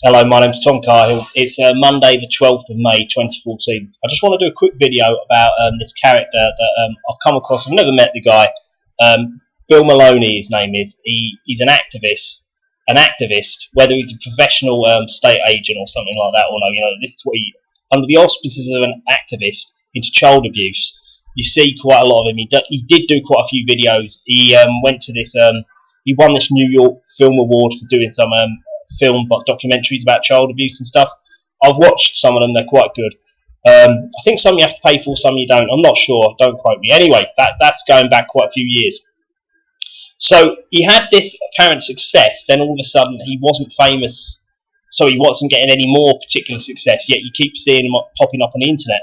Hello, my name's Tom Cahill. It's Monday the 12th of May 2014. I just want to do a quick video about this character that I've come across. I've never met the guy. Bill Maloney, his name is. He's an activist, whether he's a professional state agent or something like that or no. This is what under the auspices of an activist into child abuse. You see quite a lot of him. He did do quite a few videos. He went to this. He won this New York Film Award for doing some films like documentaries about child abuse and stuff. I've watched some of them. They're quite good. I think some you have to pay for, some you don't. I'm not sure. Don't quote me. Anyway, that's going back quite a few years. So he had this apparent success. Then all of a sudden he wasn't famous, so he wasn't getting any more particular success. Yet you keep seeing him popping up on the internet.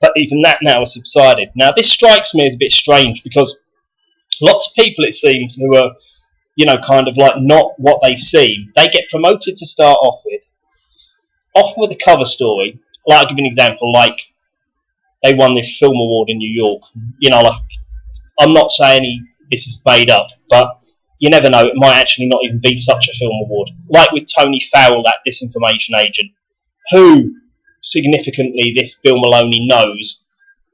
But even that now has subsided. Now this strikes me as a bit strange because lots of people, it seems, who are kind of like not what they seem, they get promoted to start off with, often with a cover story. Like, I'll give you an example, like they won this film award in New York. Like, I'm not saying this is made up, but you never know, it might actually not even be such a film award. Like with Tony Farrell, that disinformation agent, who significantly this Bill Maloney knows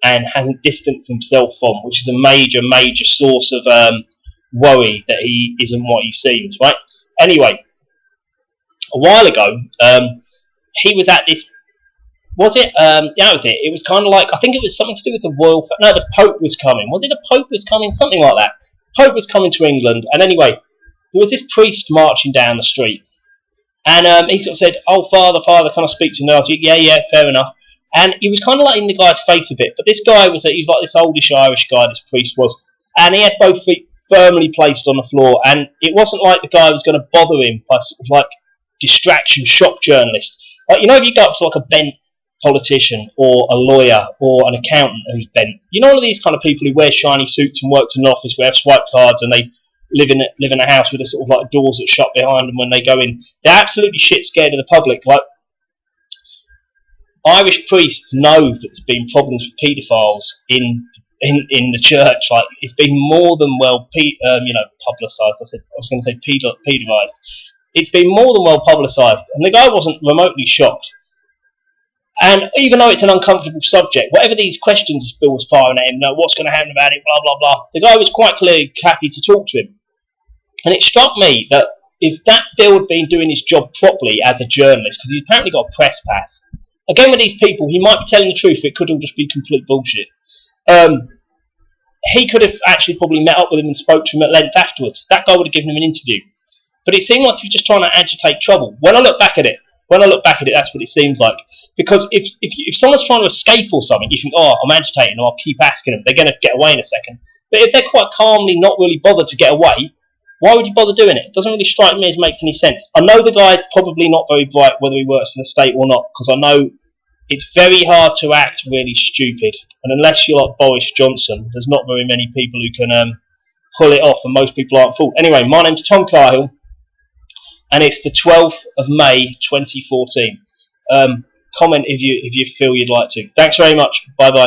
and hasn't distanced himself from, which is a major source of worry that he isn't what he seems, right? Anyway, a while ago, he was at this. Was it? Yeah, that was it. It was kind of like, I think it was something to do with the royal. No, the Pope was coming. Was it the Pope was coming? Something like that. Pope was coming to England, and anyway, there was this priest marching down the street, and he sort of said, "Oh, Father, can I speak to you now?" I was like, yeah, fair enough. And he was kind of like in the guy's face a bit, but this guy he was like this oldish Irish guy. This priest was, and he had both feet firmly placed on the floor, and it wasn't like the guy was going to bother him by sort of like distraction shock journalist. Like, if you go up to like a bent politician or a lawyer or an accountant who's bent, all of these kind of people who wear shiny suits and work in an office, wear swipe cards, and they live in a house with a sort of like doors that shut behind them when they go in. They're absolutely shit scared of the public. Like, Irish priests know that there's been problems with paedophiles in the church. Like, it's been more than well publicised. I was going to say pedalised. It's been more than well publicised, and the guy wasn't remotely shocked. And even though it's an uncomfortable subject, whatever these questions Bill was firing at him, what's going to happen about it, blah blah blah, the guy was quite clearly happy to talk to him. And it struck me that if that Bill had been doing his job properly as a journalist, because he's apparently got a press pass. Again, with these people, he might be telling the truth. It could all just be complete bullshit. He could have actually probably met up with him and spoke to him at length afterwards. That guy would have given him an interview. But it seemed like he was just trying to agitate trouble. When I look back at it, that's what it seems like. Because if someone's trying to escape or something, you think, oh, I'm agitating, or I'll keep asking them. They're going to get away in a second. But if they're quite calmly not really bothered to get away, why would you bother doing it? It doesn't really strike me as makes any sense. I know the guy's probably not very bright, whether he works for the state or not, because I know it's very hard to act really stupid, and unless you're like Boris Johnson, there's not very many people who can pull it off, and most people aren't fooled. Anyway, my name's Tom Cahill, and it's the 12th of May 2014. Comment if you feel you'd like to. Thanks very much. Bye bye.